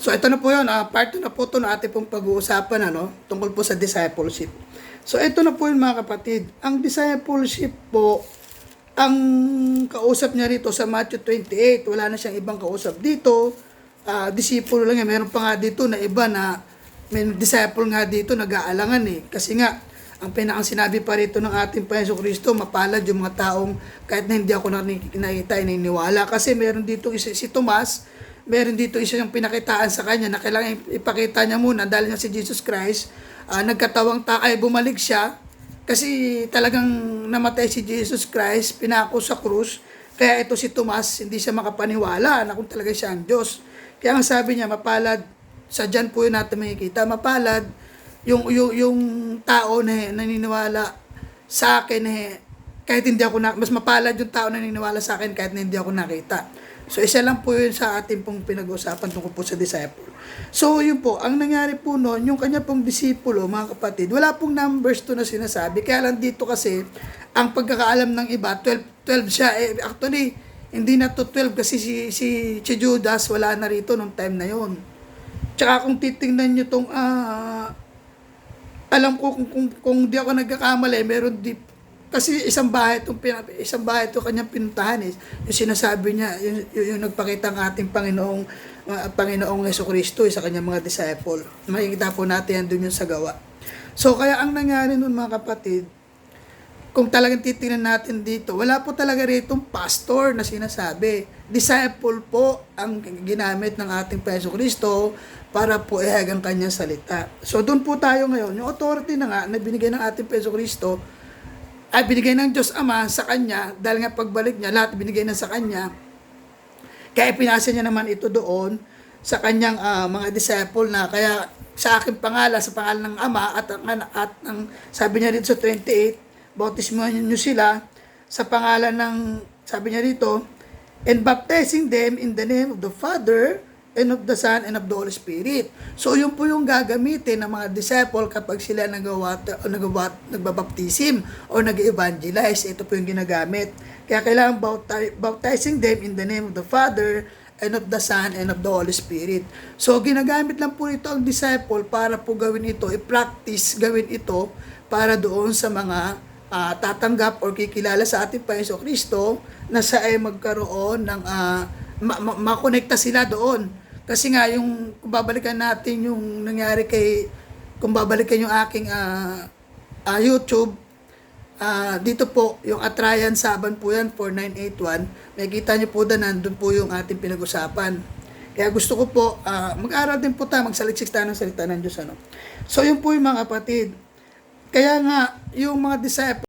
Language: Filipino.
So ito na po yun, part 2 na po ito na ating pong pag-uusapan tungkol po sa discipleship. So ito na po yun mga kapatid. Ang discipleship po, ang kausap niya rito sa Matthew 28, wala na siyang ibang kausap dito. Disipulo lang yan. Meron pa nga dito na iba na may disciple nga dito nag-aalangan Kasi nga, ang pinakang sinabi pa rito ng ating Panginoon Kristo, mapalad yung mga taong kahit na hindi ako nakita, naniniwala. Kasi meron dito si Tomas, meron dito isa yung pinakitaan sa kanya na kailangan ipakita niya muna dahil nga si Jesus Christ, nagkatawang takay, bumalik siya kasi talagang namatay si Jesus Christ, pinako sa krus. Kaya ito si Tomas, hindi siya makapaniwala na kung talaga siya ang Diyos. Kaya ang sabi niya, mapalad, sa dyan po yun natin makikita, mapalad yung tao na naniniwala sa akin kahit hindi ako mas mapalad yung tao na naniniwala sa akin kahit na hindi ako nakita. So isa lang po yun sa ating pong pinag-usapan tungkol po sa disciple. So yun po, ang nangyari po noon, yung kanya pong disipulo, mga kapatid, wala pong numbers to na sinasabi. Kaya lang dito kasi, ang pagkakaalam ng iba, 12 siya. Actually, hindi na to 12 kasi si Judas wala na rito nung time na yon. Tsaka kung titingnan nyo tong alam ko kung di ako nagkakamali, meron di kasi isang bahay itong kanyang pinuntahan yung sinasabi niya, yung nagpakita ng ating Panginoong Jesucristo sa kanyang mga disciple. Makikita po natin yan doon yung sa gawa. So kaya ang nangyari nun mga kapatid, kung talagang titingnan natin dito, wala po talaga rito pastor na sinasabi. Disciple po ang ginamit ng ating Panginoong Kristo para po ihayag ang kanyang salita. So doon po tayo ngayon. Yung authority na nga na binigay ng ating Panginoong Kristo ay binigay ng Diyos Ama sa kanya dahil nga pagbalik niya, lahat binigay na sa kanya. Kaya ipinasa niya naman ito doon sa kanyang mga disciple na kaya sa aking pangalan, sa pangalan ng Ama at ang sabi niya dito sa 28, bautismuhan niyo sila sa pangalan ng, sabi niya dito, and baptizing them in the name of the Father, and of the Son, and of the Holy Spirit. So, yun po yung gagamitin ng mga disciple kapag sila nagbabaptism o nag-evangelize. Ito po yung ginagamit. Kaya kailangan baptizing them in the name of the Father, and of the Son, and of the Holy Spirit. So, ginagamit lang po ito ang disciple para po gawin ito, i-practice gawin ito para doon sa mga tatanggap or kikilala sa ating Panginoon Kristo na sa ay magkaroon ng makonekta sila doon. Kasi nga yung kung babalikan natin yung nangyari kung babalikan yung aking YouTube, dito po yung Atrayan Saban po yan 4981, makikita nyo po na nandun po yung ating pinag-usapan. Kaya gusto ko po mag-aral din po tayo, magsaliksik tayo ng salita ng Diyos. So yun po yung mga kapatid. Kaya nga yung mga disciple